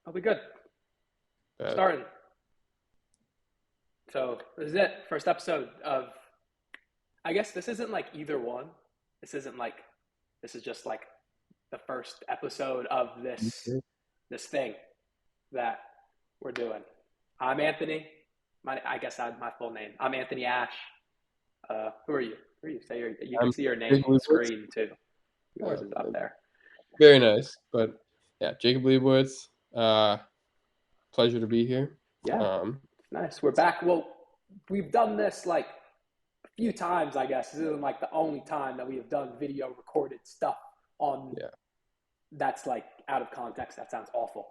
I'll be good. But Starting. So this is it. First episode of. I guess this isn't like either one. This isn't like. This is just like the first episode of this thing that we're doing. I'm Anthony. I guess my full name. I'm Anthony Ash. Who are you? Who are you? You can I'm see your name Jacob on the Leibowitz. screen too. Yours Oh, is up there. very nice. But yeah, Jacob Leibowitz. Uh, Pleasure to be here. Yeah, Um, nice. We're back. Well, we've done this like a few times, I guess. This isn't like the only time that we have done video recorded stuff on yeah, that's like out of context. That sounds awful.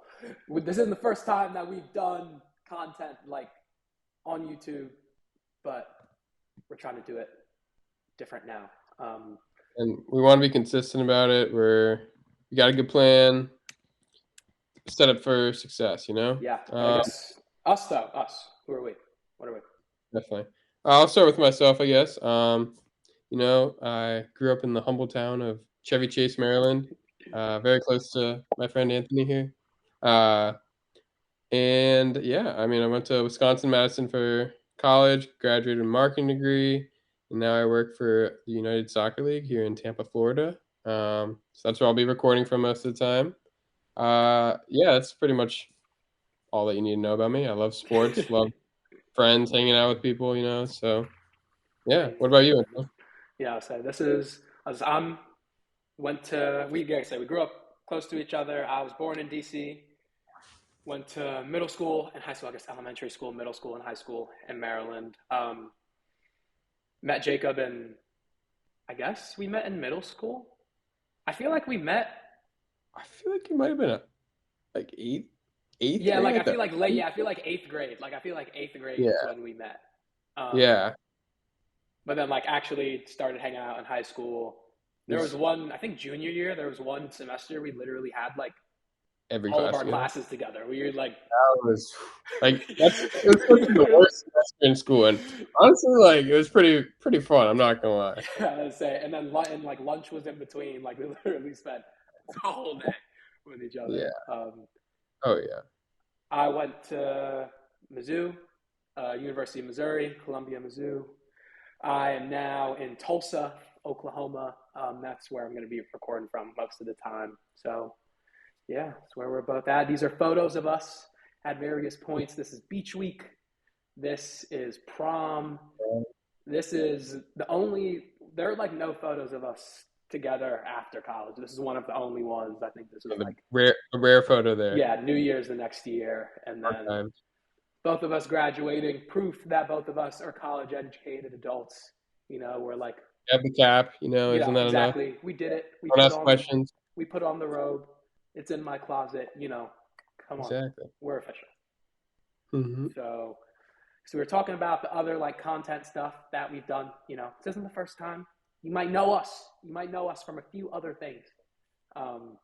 This isn't the first time that we've done content like on YouTube, but we're trying to do it different now. and we want to be consistent about it. We got a good plan, set up for success. Yeah, but I guess us though, us. Who are we? What are we? Definitely. I'll start with myself, I guess. I grew up in the humble town of Chevy Chase, Maryland, very close to my friend Anthony here. Uh, and yeah, I mean, I went to Wisconsin Madison for college, graduated with a marketing degree, and now I work for the United Soccer League here in Tampa, Florida. So that's where I'll be recording from most of the time. Yeah, that's pretty much all that you need to know about me. I love sports, love friends, hanging out with people. So yeah. Nice. What about you? Yeah, so this is I'm went to we like I said we grew up close to each other. I was born in DC. Went to middle school and high school. I guess elementary school, middle school, and high school in Maryland. Met Jacob in I guess we met in middle school. I feel like we met. I feel like you might have been like eighth Yeah, grade like I at that feel like late. point. Yeah, I feel like eighth grade. Like I feel like eighth grade is Yeah, when we met. Um, yeah. but then like actually started hanging out in high school. It There was was one, I think junior year, there was one semester we literally had like every all of class our together. classes together. We were like, That was like it was supposed to be the worst semester in school, and honestly, like it was pretty fun. I'm not gonna lie. I say, and then and like lunch was in between. Like we literally spent the whole day with each other. Yeah. Oh yeah. I went to Mizzou, University of Missouri, Columbia, Mizzou. I am now in Tulsa, Oklahoma. That's where I'm going to be recording from most of the time. So, yeah, that's where we're both at. These are photos of us at various points. This is beach week. This is prom. This is there are like no photos of us together after college. This is one of the only ones. I think this is The like, rare photo there. yeah, New Year's the next year. And then Archives. both of us graduating, proof that both of us are college educated adults. We're like, Have the cap. Isn't that enough? exactly. We did it. Don't ask questions. We put on the robe. It's in my closet. Come on, Exactly. we're official. Hmm. So, so we're talking about the other like content stuff that we've done. This isn't the first time. You might know us. You might know us from a few other things. Um,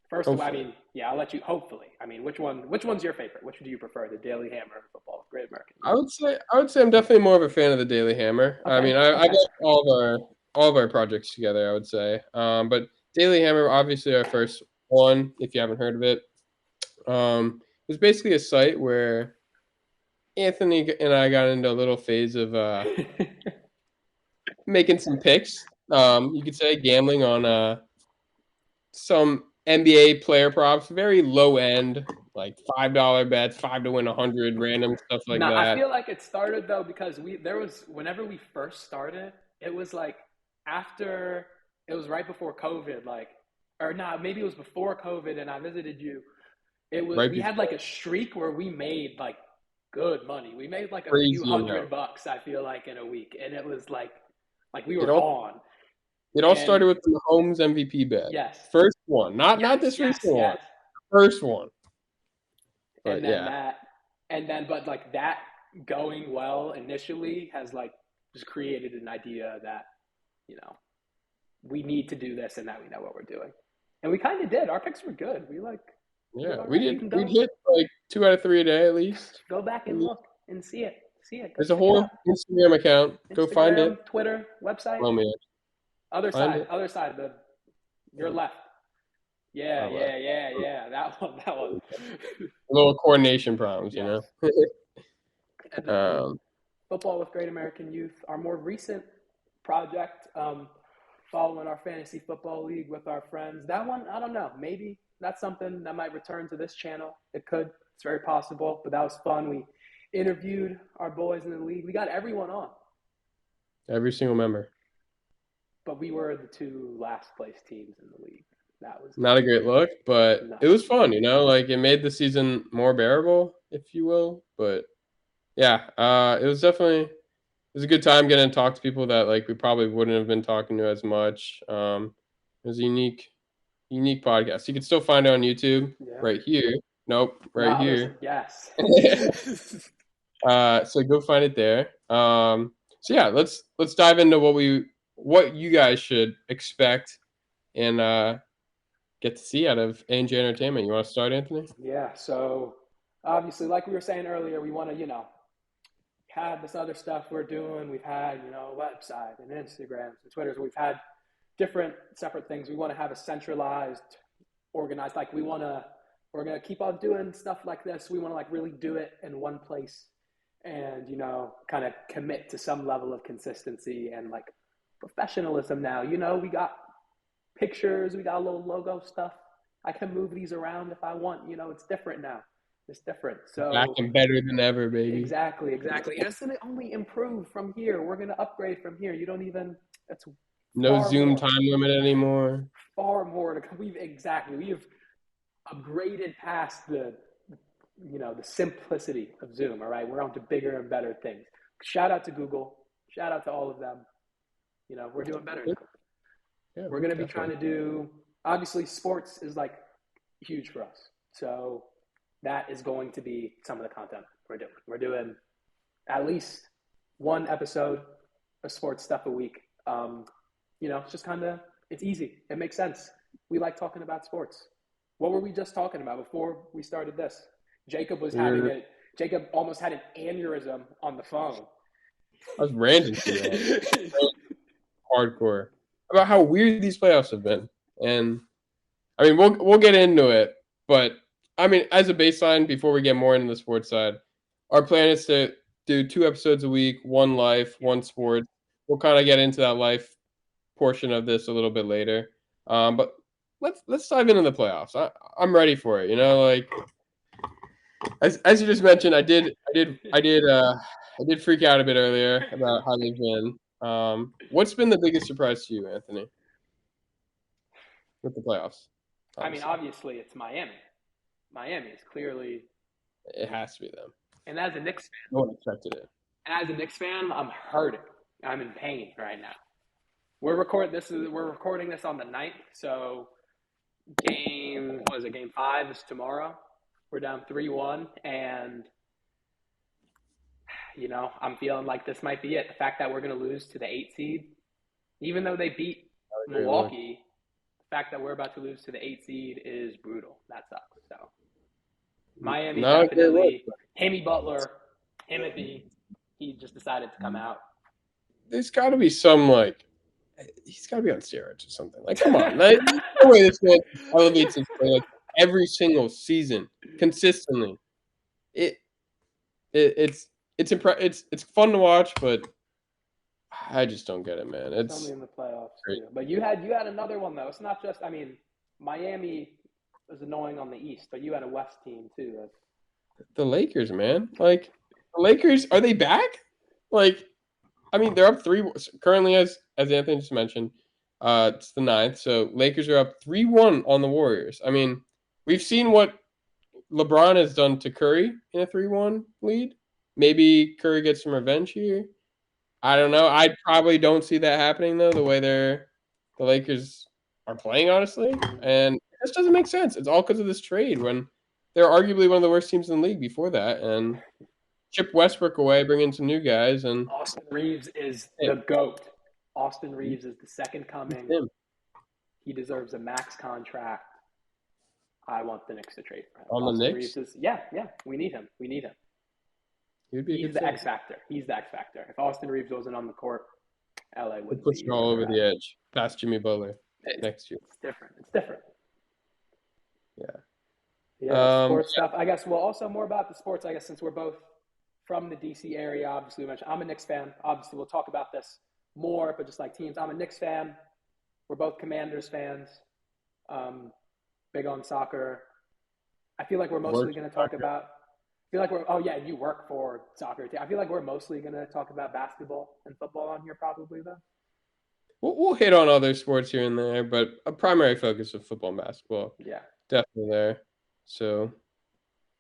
First of all, I Hopefully. mean, yeah, I'll let you. Hopefully, I mean, which one's your favorite? Which do you prefer, the Daily Hammer or Football Great American I League? would say I would say I'm definitely more of a fan of the Daily Hammer. I Okay, mean, I okay, got all of our projects together, I would say. But Daily Hammer, obviously our first one, if you haven't heard of it. It was basically a site where Anthony and I got into a little phase of making some picks. You could say gambling on some NBA player props, very low end, like $5 bets, five to win 100, random stuff like Now I that. feel like it started though because there was whenever we first started, it was like after it was right before COVID, like or not, maybe it was before COVID, and I visited you. Right We had like before a streak where we made like good money. We made like a few crazy amount. $100. I feel like in a week, and it was like we It were all on. it all And started with the Mahomes MVP bet. yes, First one, not yes, this yes, recent one. yes. First one. And But then yeah, but like that going well initially has like just created an idea that you know we need to do this and that we know what we're doing, and we kind of did. Our picks were good. We did yeah, all we right. You did. can We'd go hit like 2 out of 3 a day at least. go back At and least. look and see it. See it. Go There's a check it whole out. Instagram account. Go find it. Instagram, Twitter, website. Oh man, Other find side. it. Other side. Your left. Yeah, My left. yeah, yeah, yeah. That one. That one. little coordination problems, you Yes. know. And then um, football with Great American Youth, our more recent project, following our fantasy football league with our friends. That one, I don't know. Maybe that's something that might return to this channel. It could. It's very possible. But that was fun. We interviewed our boys in the league. We got everyone on, every single member. but we were the two last place teams in the league. That was Not a great look, but no. it was fun, you know. Like it made the season more bearable, if you will. But yeah, it was definitely it was a good time getting to talk to people that like we probably wouldn't have been talking to as much. It was a unique podcast. You can still find it on YouTube Yeah. right here. Nope, right No, listen. here. Yes. So go find it there. So yeah, let's dive into what you guys should expect and get to see out of A&J Entertainment. You want to start, Anthony? Yeah. So obviously, like we were saying earlier, we want to, had this other stuff we're doing. We've had, a website and Instagrams and Twitters. We've had different separate things. We want to have a centralized, organized, like we're going to keep on doing stuff like this. We want to like really do it in one place and, kind of commit to some level of consistency and like professionalism now. We got pictures, we got a little logo stuff. I can move these around if I want, it's different now. It's different. Back So and better than ever, baby. exactly, exactly. And it's going to only improve from here. We're going to upgrade from here. It's No far Zoom more, time limit anymore. far more to come. We've upgraded past the simplicity of Zoom. All right. We're on to bigger and better things. Shout out to Google. Shout out to all of them. We're doing better now. Yeah, We're going to be trying definitely. to do, obviously, sports is like huge for us. So that is going to be some of the content we're doing. We're doing at least one episode of sports stuff a week. It's just it's easy. It makes sense. We like talking about sports. What were we just talking about before we started this? Jacob was having We're it. Jacob almost had an aneurysm on the phone. I was ranting to you hardcore about how weird these playoffs have been, and I mean we'll get into it, but I mean as a baseline before we get more into the sports side, our plan is to do 2 episodes a week, one life, Yeah. one sport. We'll kind of get into that life portion of this a little bit later, but let's dive into the playoffs. I'm ready for it. Like as you just mentioned, I did freak out a bit earlier about how they've been. What's been the biggest surprise to you, Anthony, with the playoffs? I mean, Obviously, obviously, it's Miami. Miami is clearly, it has to be them. and as a Knicks fan, No one expected it. I'm hurting. I'm in pain right now. We're recording this on the 9th, so game 5 is tomorrow. We're down 3-1, and I'm feeling like this might be it. The fact that we're going to lose to the 8 seed, even though they beat Great look. Milwaukee, the fact that we're about to lose to the 8 seed is brutal. That sucks. So Miami Not a great look. definitely. Himmy Butler, Timothy, he just decided to come out. There's got to be some like he's got to be on steroids or something. Like, come on, there's no way this man elevates his play like every single season consistently. It, it's fun to watch, but I just don't get it, man. It's only It's in the playoffs great. too. But you had another one though. It's not just. I mean, Miami was annoying on the East, but you had a West team too. The Lakers, man. Like the Lakers, are they back? Like, I mean, they're up 3 currently as Anthony just mentioned. It's the 9th, so Lakers are up 3-1 on the Warriors. I mean, we've seen what LeBron has done to Curry in a 3-1 lead. Maybe Curry gets some revenge here. I don't know. I probably don't see that happening though. The way the Lakers are playing, honestly, and it just doesn't make sense. It's all because of this trade when they're arguably one of the worst teams in the league before that, and chip Westbrook away, bring in some new guys, and Austin Reeves is hey, the GOAT. Austin Reeves is the second coming. him He deserves a max contract. I want the Knicks to trade for him. on the Austin Knicks. Reeves is yeah. We need him. We need him. He'd be a He's good the fit. X factor. He's the X factor. If Austin Reeves wasn't on the court, LA He'd wouldn't push be you where all they're over at. the edge, past Jimmy Butler next year. It's different. It's different. Yeah. Yeah, sports stuff. I guess. Well, also more about the sports. I guess since we're both from the DC area, obviously, I'm a Knicks fan. Obviously, we'll talk about this more, but just like teams, I'm a Knicks fan. We're both Commanders fans. Um, big on soccer. I feel like we're mostly Work. going to talk about. I feel like we're. Oh yeah, you work for soccer too. I feel like we're mostly going to talk about basketball and football on here, probably though. We'll hit on other sports here and there, but a primary focus of football and basketball. Yeah. Definitely there. So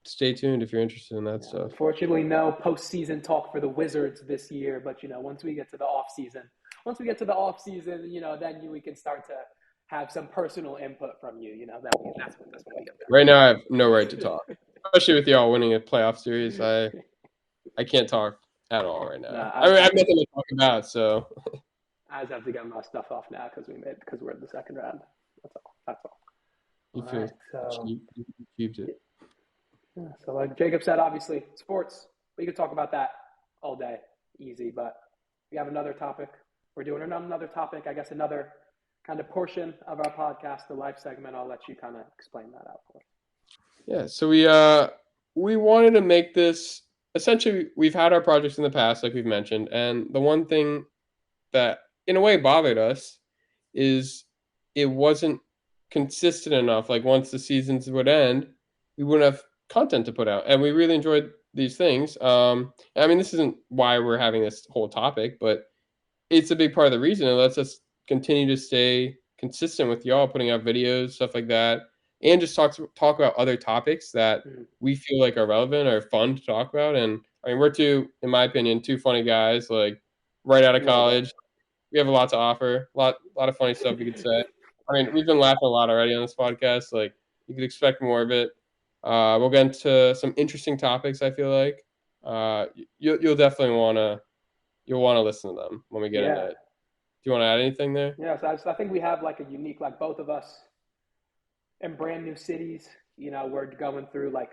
stay tuned if you're interested in that Yeah, stuff. unfortunately, no postseason talk for the Wizards this year. But once we get to the off season, then we can start to have some personal input from you. That's when we get Right now, I have no right to talk, especially with y'all winning a playoff series. I can't talk at all right now. Nah, I mean, I have nothing to talk about, so I just have to get my stuff off now because we're in the second round. That's all. you All feel right, so you achieved it. yeah, so like Jacob said, obviously sports. We could talk about that all day, easy. But we have another topic. We're doing another topic. I guess another kind of portion of our podcast, the life segment. I'll let you kind of explain that out for us. Yeah, so we wanted to make this essentially. We've had our projects in the past, like we've mentioned, and the one thing that in a way bothered us is it wasn't consistent enough. Like once the seasons would end, we wouldn't have content to put out, and we really enjoyed these things. I mean, this isn't why we're having this whole topic, but it's a big part of the reason. It lets us continue to stay consistent with y'all putting out videos, stuff like that, and just talk about other topics that we feel like are relevant or fun to talk about. And I mean, we're two, in my opinion, two funny guys, like right out of college. We have a lot to offer, a lot of funny stuff we could say. I mean, we've been laughing a lot already on this podcast. Like, you could expect more of it. We'll get into some interesting topics. I feel like you'll definitely you'll want to listen to them when we get into it. Do you want to add anything there? Yeah, so I think we have like a unique, like both of us in brand new cities. We're going through like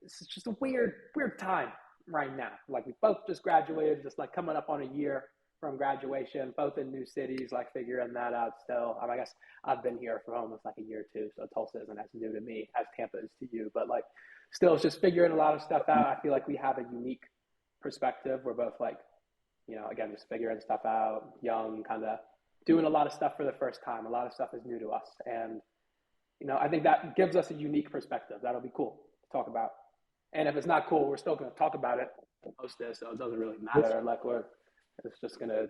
it's just a weird time right now. Like we both just graduated, just like coming up on a year from graduation, both in new cities, like figuring that out still. I guess I've been here for almost like a year too, so Tulsa isn't as new to me as Tampa is to you, but like still it's just figuring a lot of stuff out. I feel like we have a unique perspective. We're both like, again, just figuring stuff out, young, kind of doing a lot of stuff for the first time. A lot of stuff is new to us. And, I think that gives us a unique perspective. That'll be cool to talk about. And if it's not cool, we're still going to talk about it, post this, so it doesn't really matter. Like it's just going to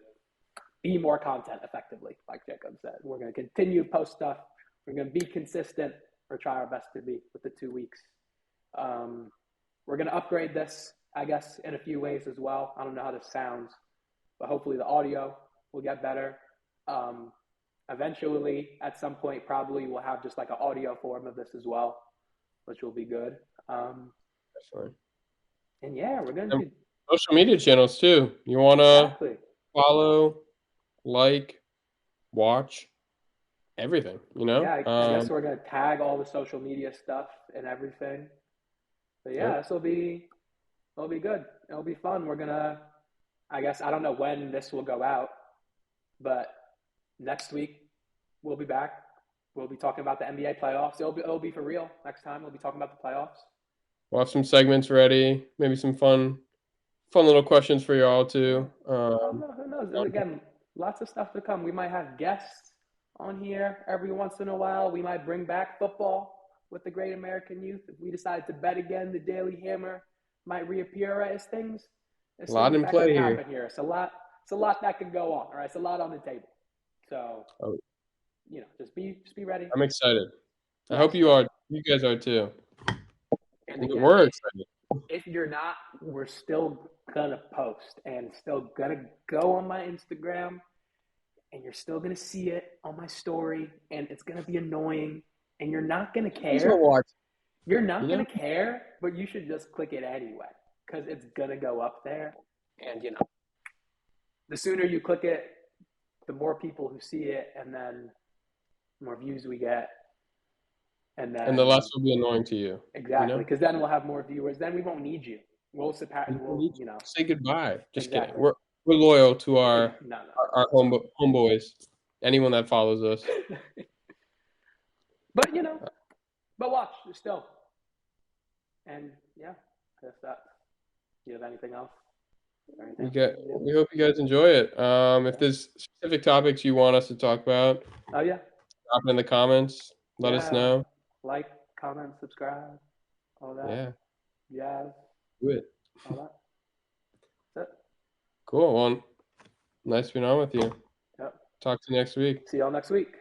be more content effectively, like Jacob said. We're going to continue to post stuff. We're going to be consistent or try our best to be with the 2 weeks. We're going to upgrade this, I guess, in a few ways as well. I don't know how this sounds, but hopefully the audio will get better. Eventually, at some point, probably we'll have just like an audio form of this as well, which will be good. Definitely. And yeah, we're going to do social media channels too. You want to follow, like, watch everything, Yeah, I guess we're going to tag all the social media stuff and everything. But yeah, it'll be good. It'll be fun. We're going to, I guess, I don't know when this will go out, but next week we'll be back. We'll be talking about the NBA playoffs. It'll be for real next time. We'll be talking about the playoffs. We'll have some segments ready, maybe some fun little questions for y'all too. Who knows? Again, lots of stuff to come. We might have guests on here every once in a while. We might bring back football with the Great American Youth. If we decide to bet again, the Daily Hammer might reappear as things. A lot in play here. It's a lot that could go on. All right, it's a lot on the table. So, just be ready. I'm excited. I hope you guys are too. And again, we're excited. If you're not, we're still gonna post and still gonna go on my Instagram, and you're still gonna see it on my story, and it's gonna be annoying, and you're not gonna care. You're not gonna care, but you should just click it anyway because it's gonna go up there, and the sooner you click it, the more people who see it, and then the more views we get. And the less will be annoying to you. Exactly, because then we'll have more viewers. Then we won't need you. We'll say goodbye. Just kidding. We're loyal to our homeboys. Anyone that follows us. But But watch still, and yeah, I guess that. Do you have anything else? We Anything? get Yeah. we hope you guys enjoy it. If Yeah. there's specific topics you want us to talk about, Oh yeah. drop it in the comments. Let us Yeah. know. Like, comment, subscribe, all that Yeah, jazz, do it. all that. That's it. Cool. Well, nice being on with you. Yep. Talk to you next week. See y'all next week.